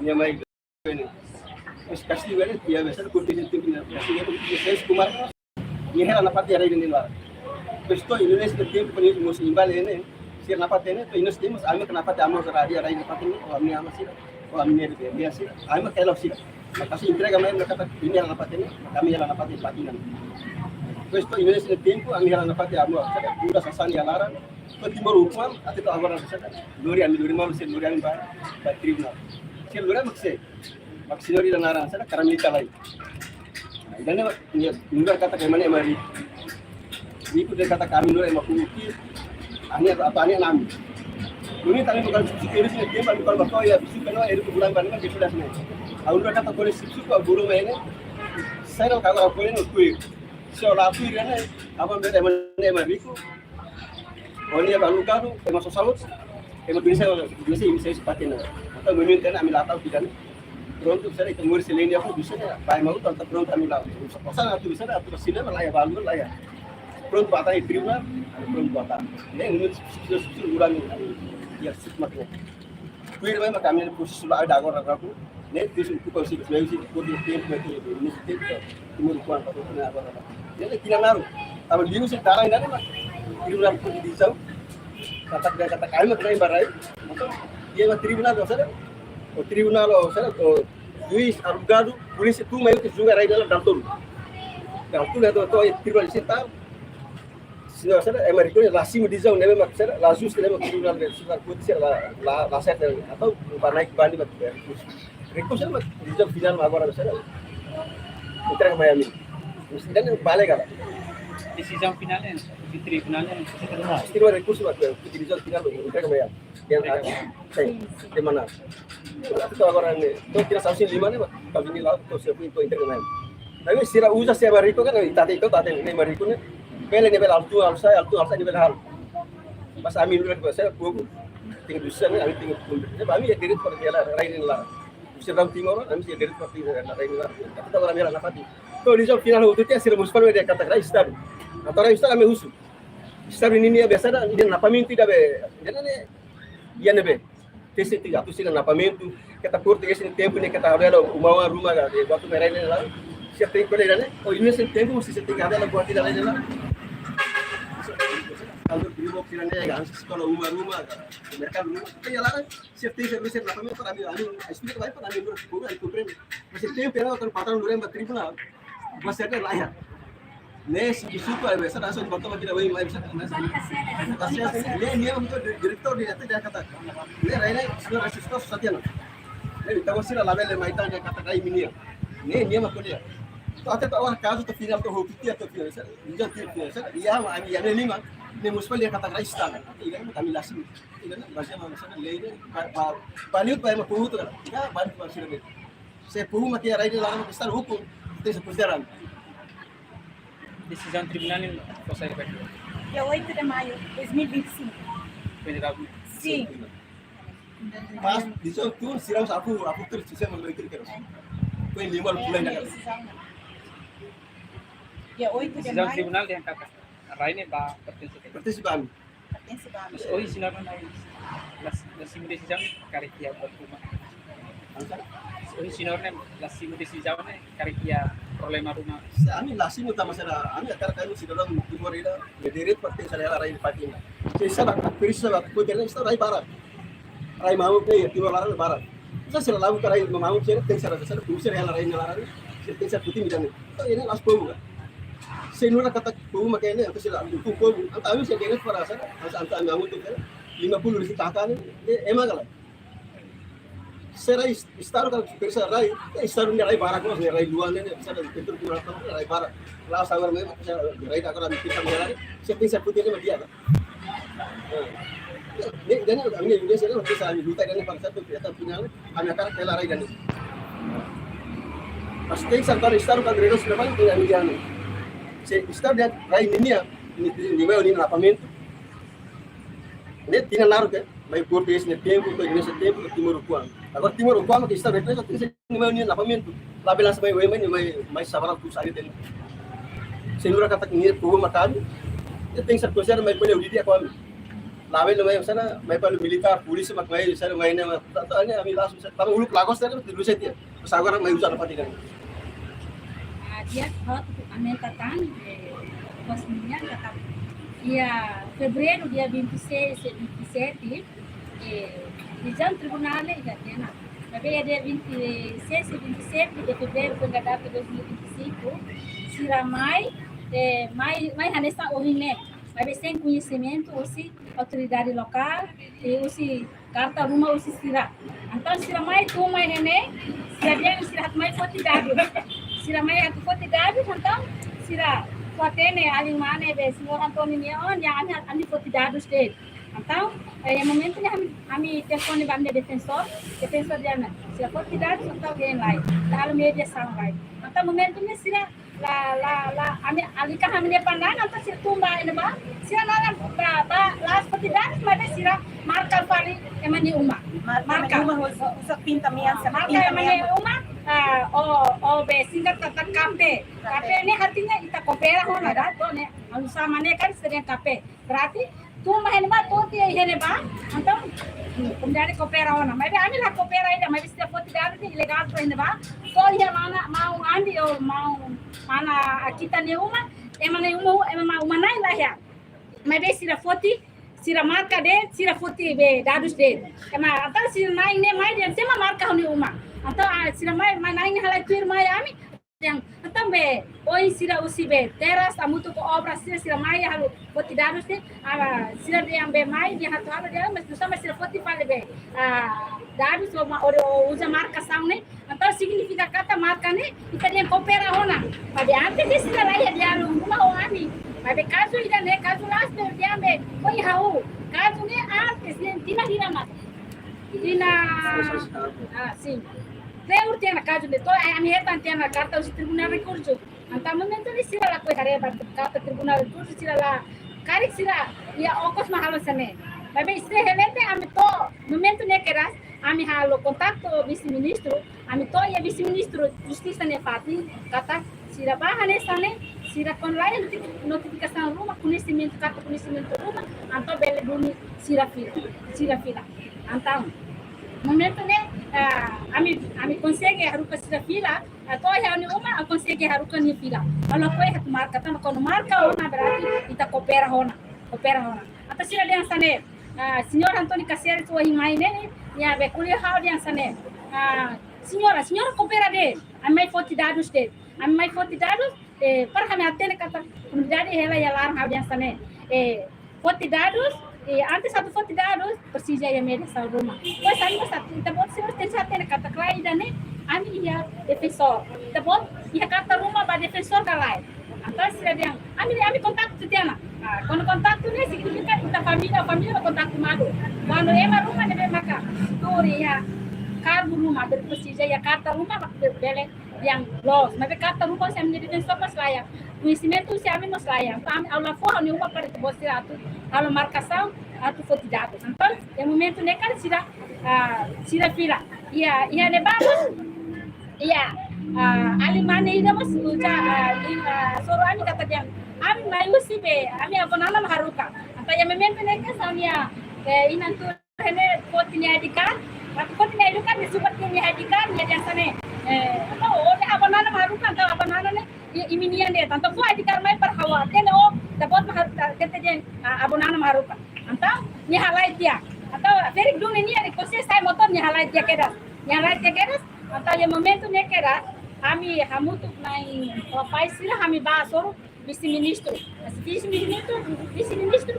minha mãe os castigos ele dia biasa kurti itu punya castignya itu saya kumar ini hela napat ya ini lah besto Indonesia tempo penuh musim imbal ini sir napat ini to Indonesia temos alme kenapa te amo seradi ada napat ini o ami ama sih o ami ne dia sih alme kalau sih makasih entrega main kata ini hela napat ini kami hela napat di patinan besto Indonesia tempo ami hela napat ya amo udah sasani alara to timor upam atau agora saya duri mau sih duri ami ba tribunal sir duri Maksinori dan narang sana karamita lagi. Dan ini nggak kata kayak mana emang itu dia kata kami dulu emang kuki. Ani apa ani enam. Ini tadi bukan subsidi sih dia bukan bakal ya bisa kan itu bulan banding kan sudah sini. Aku udah kata boleh subsidi kok burung ini. Saya kalau aku ini kui. Seolah aku ini apa beda emang riku. Oh ini baru kado emang sosalut. Emang bisa ini saya sepatin. Atau meminta ambil atau tidak. Pronto saya itu murid selain aku bisa ya baik mau tetap pronto kami lah pasal aku bisa atau sini malah ya balu lah ya pronto batang itu tribunal pronto batang ini sudah ulang ya makanya kuir memang kami posisi sudah ada agora aku ini itu posisi posisi kode tempo ini tempo timur kuan atau punya agora jadi tidak ngaruh kalau dia sih tarang ini mah tribunal pun di jauh kata kami mah kena barai dia mah tribunal dosa o tribunal o juiz alugado polícia tu meio que julga aí dela dalton é to tribunal sentar se não será é maricona lá cima dizão né mas será lá justo né tribunal de sudah putih lá certo atau para naik banding recurso será dizão final agora será entrega Miami mestinya balik kan decisão final di tribunal tribunal recurso dizão final entrega Miami yang di mana itu agora itu kira sausin lima nih kalau ini laut itu siapa itu internet tapi sira usa siapa Mariko kan tadi ini Mariko nih pele nivel alto alsa nivel hal mas amin dulu saya buku tinggal dusun kami tinggal kami ya diri seperti lain lah sira timur kami sih diri seperti lain lah tapi kalau kami lah pati kalau di final itu dia sira muspal dia kata kira istar atau istar kami husu istar ini biasa dia napamin tidak be jadi ia nebe tesi tiga tu sih napamento kita curte esse tempo né kita ada uma rumah de waktu merah ini lah siapa yang boleh dan oh ini esse tempo mesti setiap ada buat tidak lain lah kalau dulu kiranya ya kan sekolah rumah mereka rumah ya lah siapa yang bisa napamento para mim ali explica vai para mim dulu aí compreende mas tempo era outro patrão do lembra tribunal você é lá ya nesse isu tuh biasa langsung foto kita wei mai bisa kasih dia untuk direktur dia itu dia kata ini lainnya sudah resiko satian ini kita masih lah label mai tang dia kata kai minia ini mah dia atau orang kasus tu final tu hoki atau final saya jangan tidak saya dia mah ini lima ini muspal dia kata kai stan ini kami lasim ini bahasa manusia lainnya paling pada mah puhu tu kan ya bantu masih lebih saya puhu mati ada ini lalu kita hukum itu seperti decisão tribunal em Costa Rica. Dia 8 de maio de 2025. Federal. Sim. Mas diso tu sirau aku terus saya mau ikut terus. Kau ini mau bulan dah. Dia 8 de Decisão maio. tribunal yang kakak. Raine ba pertence. Pertence kami. Pertence kami. Hoje sinar na la sim decisão carikia bertuma. Hoje sinar na la sim decisão na carikia problema rumah. Kami lasim utama saya. Kami akan kami sudah dalam timur ini. Berdiri seperti saya lain patin. Saya perisa waktu berjalan saya rai barat. Rai mau ke timur laran barat. Saya selalu rai mau saya tensar saya pusir yang lain laran. Saya tensar putih midan. Ini las pomo. Saya nura kata pomo makanya itu saya dukung pomo. Kami saya dengar para saya antar mau tu kan 50 ribu taka ni emang kalau saya istar kalau perisa rai istar ni rai barat ko rai luan ni saya betul betul rai barat. Lalu saya memang saya rai tak kalau kita menjalani saya tensar putih ni dia kan. Dan kami juga saya nanti saya minta dan pada satu kereta final kami akan kelarai dan pasti sampai istar kan redo sudah paling tidak menjadi saya istar dan rai ini ya ini mau ini lapamento ini tinggal naruh ke baik português ni tempo ke Indonesia tempo ke timur kuang agora timur kuang ke istar itu ini mau ini lapamento labelan sampai mais sabaran tu sair dele senhora kata ini povo makan itu tem certo coisa mas quando eu diria com lawan namanya sana may palu militar polisi mak may sana may na tatanya kami langsung tapi uluk lagos tadi dulu saya dia pesawat may usah dapat ikan Dia kalau katakan posnya kata dia fevereiro dia 26 e 27 já no tribunal já tem na mas dia 26 e 27 de fevereiro foi data 2025 será mais nessa orine mas sem conhecimento aussi autoridade local e aussi carta rumah aussi será então será mais tu mais rene será dia será mais fortidade será mais fortidade então será Fatene aling mana be senhor Antônio Neon yang ani fortidade dele então em momento kami telefone bande defensor dia na se a fortidade só tá alguém lá tá no mediação vai então momento ni sira la ali kah kami pandang atau sira tumba ini ba sira ba las fortidades mas sira marca pali emani uma marca usah pinta mian sa marca emani uma be singkat kata kape ini artinya kita kopera hona dah to ne sama ne kan sering kape berarti tu mahen ba to ti hene ba então kemudian kopera hona mas ami lah kopera ida mas setiap fortidade ilegal to hene ba so ia mana mau andi ou mau mana kita ne uma emang uma nai lah ya mas sira foti sira marca de sira foti be dados de ema atau sira nai ne mai dia sema marca honi uma atau sira mai nai ne hala tuir mai ami yang atau be oi sira usi be teras amutu ko obra sira mai halu foti dados de sira de yang be mai dia hatu halu dia mas sama sira foti pale be dados usa marca saune atau significa kata marca ne kita dia kopera hona mas antes de sira lai dia rumah oni mas caso ida ne caso las dia be oi hau caso ne antes tina mas tina sim Lembro tem na casa de toda a minha tem na carta do tribunal de recurso. Então momento ni sila la koi hare carta tribunal de recurso sila la kari sila ya okos mahalo sane. Mas bem se helente ami to momento ne keras ami halo kontakto vice ministro ami to ya vice ministro justiça ne fati kata sila bahane sane sila kon lain notificação rumah conhecimento carta conhecimento rumah anto bele bumi sila fila. Então momento ne ami consegue haruka sila fila atau yang ni uma consegue haruka ni fila kalau kau yang marka tama kalau marka ona berarti kita kopera hona atau sila dia sane senhor Antônio Caceres o himai ne ya be kuliah hau dia sane senhora kopera de amai fortidades para kami atene kata comunidade ela ya larang hau dia sane fortidades antes satu fortidades persija ya media sa rumah. Pois aí você tá bom se você tem kata klaida ne ami ia defensor. Tá bom? Ia kata rumah ba defensor galai. Atau sila dia ami kontak tu tiana. Quando kontak tu ne significa kita família kontak mado. Quando ema rumah ne maka turi ya karbu rumah dari persija ya kata rumah bele yang los. Mas kata rumah saya menjadi defensor mas layak. Conhecimento se ami mas layak. Kami aula forra ni uma para você atu kalau marcação atu fortidade. Então, em momento ne kan sira fila. Ia ne bagus. Ia alimane ida mas uja soro ami kata dia. Ami mayusi be, ami agonana maharuka. Atau yang momento ne kan samia inantu hene kotini adikan. Waktu kotini adikan disubat ni adikan ya jasane. Atau ne agonana maharuka atau agonana ne iminian dia. Tanto fu adikan mai perhawa. Tene dapat maharuka kete dia abonana maharuka. Então, ni halai dia. Atau ferik dun ni ada kose sai motor ni halai dia kedas. Ni halai dia kedas. Atau yang momento ni kedas, kami hamutu nai papai sila kami basoro vice ministro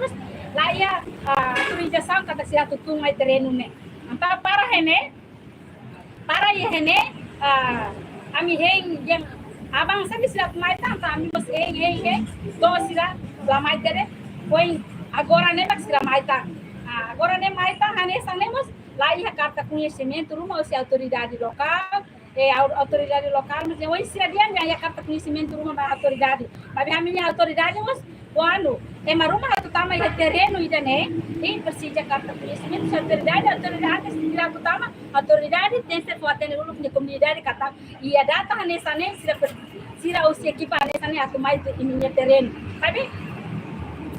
mas lá ia autorização kata sila tutung ai terreno ne. Então para hene kami heng yang abang sabi sila mai tanta kami bos heng do sila mai tere foi agora ne bak sila mai ta agora ne mai ta hane sanemos lá ia carta conhecimento rumah se autoridade local autoridade local mas eu ensino dia ya carta conhecimento rumah ba autoridade mas a minha autoridade mas quando rumah atau tama ya terreno ida ne persija carta conhecimento autoridade sila utama autoridade tem se fuate ne ulu comunidade kata ia data nessa ne sila usi equipa nessa ne atau mais minha terreno sabe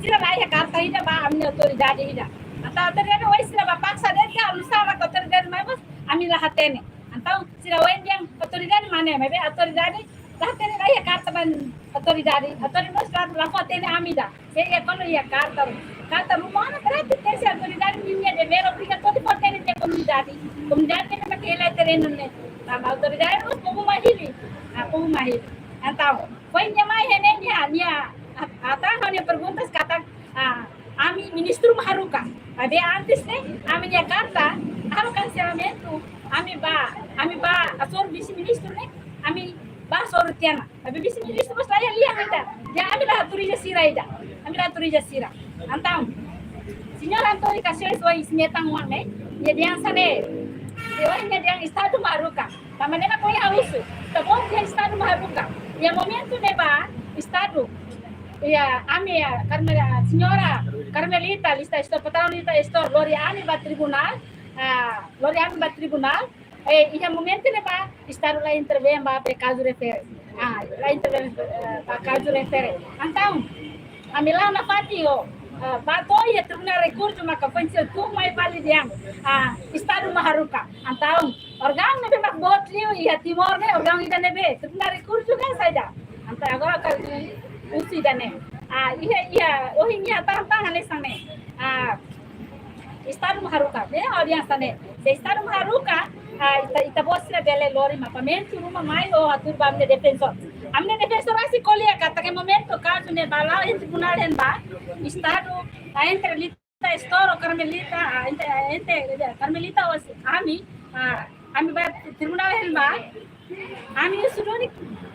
sila lá ya carta ida ba a minha autoridade ida Atau terjadi wais sila bapaksa dan ka alusama ko terjadi may mas amila hatene. Antau sila wen yang otoridade mana may otoridade hatene kaya karta ban otoridade mas lapo hatene amida. Saya kalau ya karta rumah na berarti tesi otoridade minha dever obrigatório por ter de comunidade. Comunidade que não tem terreno ne. Sama otoridade mas como mahiri. Aku mahiri. Antau foi minha mãe nia atau hanya perguntas kata ami ministro maharuka. Ade antes ne, ami Jakarta, amo cancelamento, ami ba asor vice-ministro ne, ami ba sortiana. Abi vice-ministro mas laya liang ida. Ya ami lah turija sira ida. Ami lah turija sira. Antau. Senhor Antônio Cassius foi ismetang wan ne, ya diang sane. Dewannya diang estado maharuka. Tamane na koi hausu. Tabon dia estado maharuka. Ya momento ne ba estado ya ami ya senhora Carmelita lista estor patrão lista estor Loriane ba tribunal ia momento ne ba estar lá intervém ba pe caso refere lá intervém ba caso refere então ami lá na patio ba to ia tribunal recurso maka pensil tu mai vale diang estado maharuka então organ ne mak bot liu ia timor ne organ ida ne be tribunal recurso kan saja então agora usi dane iya ini tantang ane sane estado maharuka ne audiência ne estado maharuka ita bosra bele lori mapamento rumah mai o atur ba amne defensor asi kolia kata ke momento caso ne bala en tribunal en ba estado entre lita estoro carmelita entre carmelita os ami ba tribunal en ba ami sudoni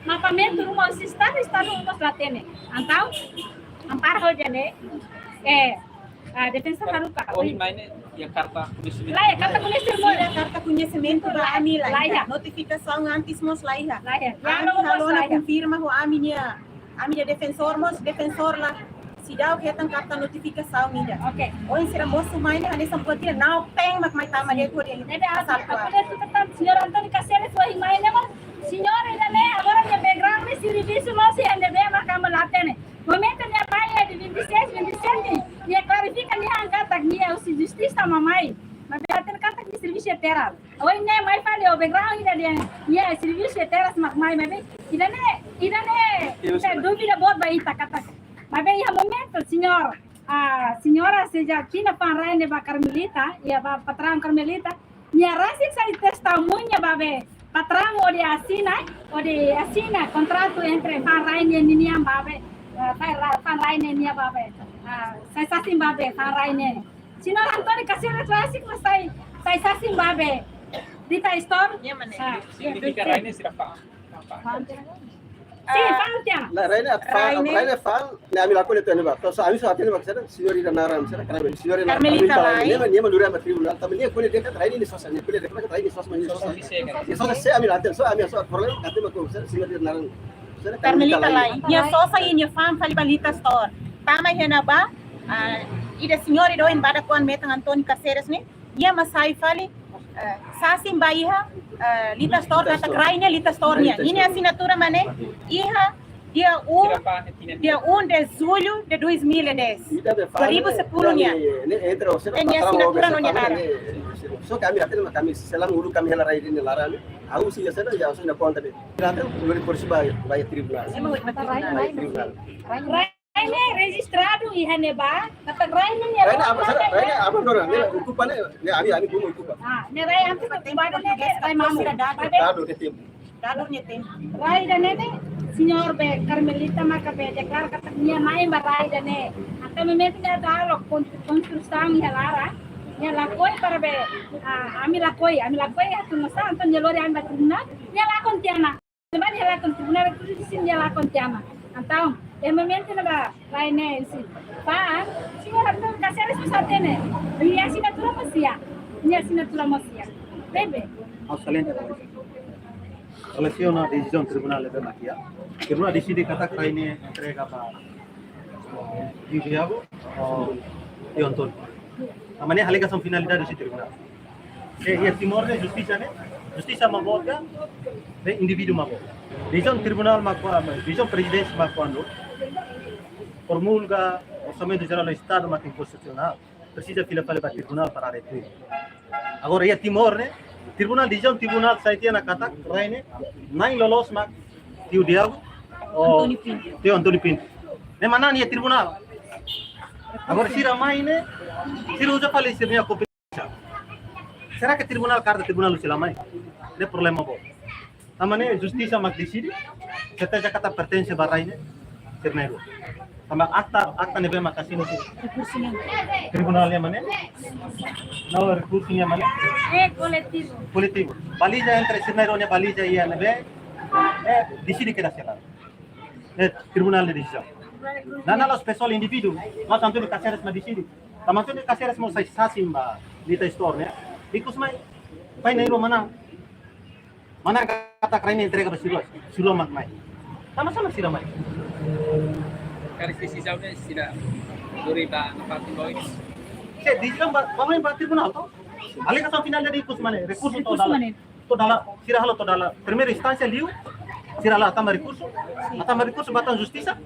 mapamento rumah estado rumah latene antau ampar ho jane defensor haruka maine Jakarta lá é carta Carta conhecimento da AMI lá. Notificação antes mos lá. Halona confirma o AMI nia defensor lá. Se dá o que tem carta notificação minha. Ok. Ou em ser moço mais né nessa podia não tem mas mais tá mais de correr. Aku lihat tu tentang senhor Antônio Cassius foi main mas senhor ainda né agora dia background ni serviço mas ainda bem marcar latene. Momento dia pai de 27 dia clarifica dia angkat dia o justiça mamai. Mas até kata di serviço teras. Oi né mai fale o background dia serviço teras mak mai mas ida né dúvida bot ba ita kata. Mas bem ya momento senhor senhora seja China panraine ba Carmelita ya ba patrão Carmelita minha rasik sai testemunha babe patrão ode assina contrato entre panraine e niam babe panraine nia babe sai sasim babe panraine senhor Antônio Cassius rasik mas sai sasim babe dita store significa raine siapa sim fantiana La Raine fan ne ami lakon itu ne ba. So ami so atene ba sana senhorita Naram sana Carmelita ne mandura ma tribunal tamani ko ne dekat Raine ni sosa ne ko ne dekat Raine sosa mani sosa. Eso se ami laten so ami so problem katema ko sana senhorita Naram sana Carmelita lá. Nia sosa e nia fam fali balita store. Tama hena ba? Ida senhora do em bada kon metang Antônio Caceres ne. Nia masai fali sasim baiha lita store kata Raine lita store nia. Ini assinatura mane iha dia 1 de julho de 2010. 2010 nia. Entra o sana assinatura no nia nada. So kami atene ma kami selam ulu kami hela Raine ni larami. Aku sih sana ya so na konta de. Nanti boleh kursi bayar tribunal. Tribunal. Raine registrado ihane ba kata Raine nia Raine apa orang ne ukupane ne ami gumo ukupa. ne Raine antes bada ne Raine mamu Dado de tempo. Dador nia tem. Raine ne senhor be Carmelita maka be declara kata nia mai ba Raine ne até momento ne dalo construção ia lara nia lakoi para be ami lakoi atu masa anton jalori ami tribunal nia lakon tiana Sebenarnya nia lakon tribunal itu di sini nia lakon tiana então momento na ba Raine si pa senhor Antônio Caceres pesatene minha assinatura mosia bebe excelente seleção decisão tribunal level aqui tribunal decide kata Raine entrega para Diego e Antônio namanya alegação finalidade desse tribunal e timor de justiça mabota de indivíduo mabota decisão tribunal decisão presidente quando promulga orçamento geral do Estado mas inconstitucional precisa fila fale para tribunal para retribuir. Agora ia Timor, né? Tribunal dijon tribunal saitia na kata raine, nai lolos mak tiu Diago o tiu Antônio Pinto. Ne mana ia tribunal. Agora sira mai né? Sira uja fale sirnya competência. Será que tribunal carta tribunal usi lamai? Ne problema bo. Tamane justiça mak decide, seta kata pertence baraine, sirneiro. Sama akta nebe makasino si tribunalnya mana? No recursinya mana? Coletivo. Coletivo. Baliza entre Sirnaironya baliza ia nebe decide que da sela. Tribunal de decisão. Nana los pessoal indivíduo, mas Antônio Cáceres ma decide. Tama Antônio Cáceres mo sai sasimba lita store né? Ikus mai pai nairo mana? Mana kata kraine entrega ba silo mak mai. Tama sama sila mai. Decisão-nya tidak duriba nafati boy. Se decisão bamain ba tribunal to? Ali ka sa final dari ikus mane recurso to dala sira halo to dala primeira instância liu sira la atama recurso batan justiça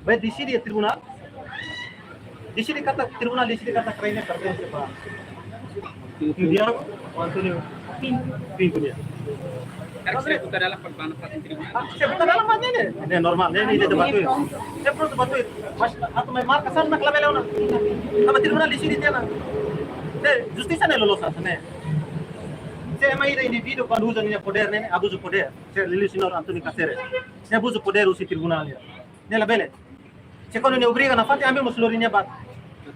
vai decide tribunal decide kata tribunal decide kata kraine pertence pa Diago Antônio Pinto dia. Karena saya buka dalam perbankan tribunal. Saya buka dalam aja nih. Ini normal, ini debat itu. Saya perlu debat itu. Mas atau main marka sana nak label ona. Sama tribunal di sini dia na. Justiça ne lolosa sana. Saya mai da indivíduo quando usa minha poder, né? Abuso de poder. Saya lili senhor Antônio Cáceres. Saya abuso de poder usi tribunal ya. Ne label. Saya quando ne obriga na fati ambil muslorinha bat.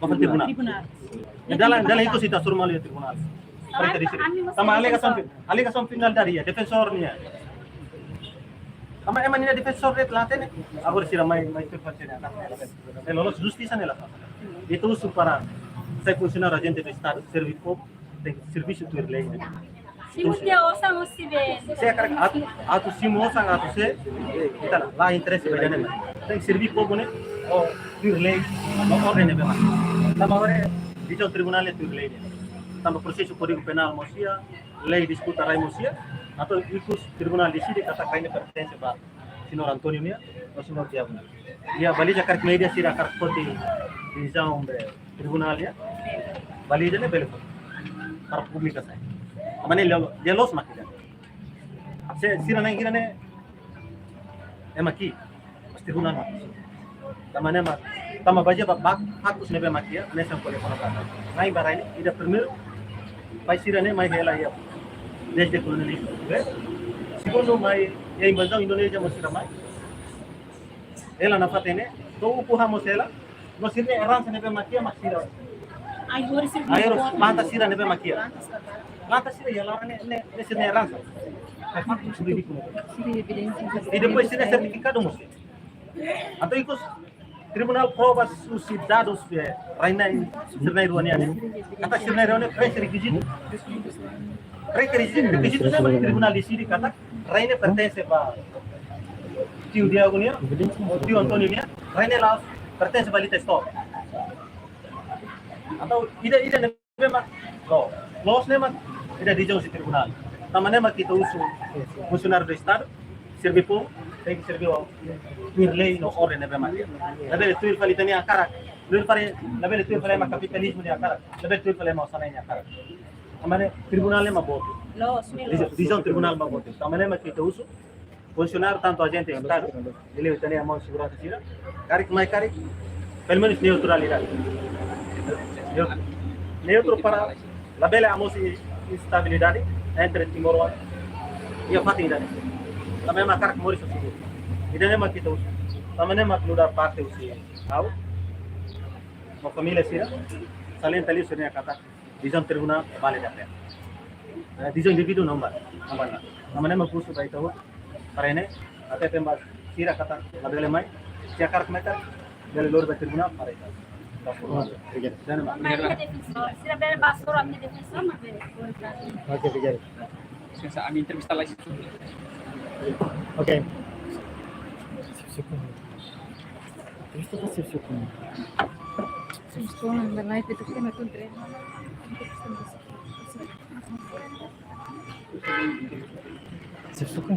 Para tribunal. Dalam itu sih surmal ya tribunal. Sama alegação final daria defensornya. Sama emang ini defensor rate latene. Agora sira mai superfacinya. Lolos justiça nela. Itu supaya saya funcionar agente do Estado serviço tem serviço do lei. Simutia osang usibe. Saya akan atu simosang atu se kita lá interesse beda né. Tem serviço povo né. O do lei, não ordem né. Sama agora di tribunal itu lei. Tambah proseso Código Penal mosia, lei disputa rai mosia, atau ikut tribunal decide kata kainnya pertence ba Senhor Antônio nia, o Senhor Diago. Ia baliza kar media sira kar koti decisão de tribunal ya. Baliza ne belo. Para publica sai. Amane dia los makida. Se sira na ngira ne emaki tribunal mak. Tamane mak tama baja bak hakus nebe makia nesa pole kono kata. Nai barai ida primeiro vai sirane mai hela ya. Desde colonialismo, né? Segundo mai ya invasão Indonésia mosira mai. Ela na fatene, to upuhamos ela. No sirne herança nebe makia maksira. Ayoro planta sira nebe makia. Planta sira ya la ne sirne herança. É fato jurídico. E depois sirne certificado mosira. Atau ikut Tribunal provas os dados Rainai Sirnaironia. Kata Sirnaironia pré-requisito. Pré-requisito sama Tribunal decide kata Rainai pertence para tio Diago nia, tio Antônio nia, Rainai lá pertence para Lita Store. Atau ida nema lo, los nema ida dijauh si tribunal. Tama nema kita usul funcionário do Estado, serviço tem que servir ao lei no ordem de bem. Label tu fali tani akara. Label tu fali ma capitalismo ni akara. Label tu fali ma sana ni akara. Amane tribunal ne ma bote. Decisão tribunal ma bote. Amane ma kita uso funcionário tanto agente Estado. Ele tani a mão segurança sira. Karik mai karik. Pelo menos neutralidade. Neutro para label a moça estabilidade entre Timor e a fatinidade. Também é uma cara que mora isso seguro. E daí é kita uso. Também é uma luda parte usi. Au. Uma família sira. Saliente ali seria kata. Decisão tribunal vale da pena. Decisão indivíduo não vale. Não vale. Também é uma curso baik tahu. Para ini até tembak sira kata. Labele mai. Sia karak mereka dari luar dari tribunal para itu. Dan mak. Sira bela basura amne defensor ma bela. Oke, begini. Saya amin entrevista lagi. Oke. Estou na live do que me encontrei. Se suka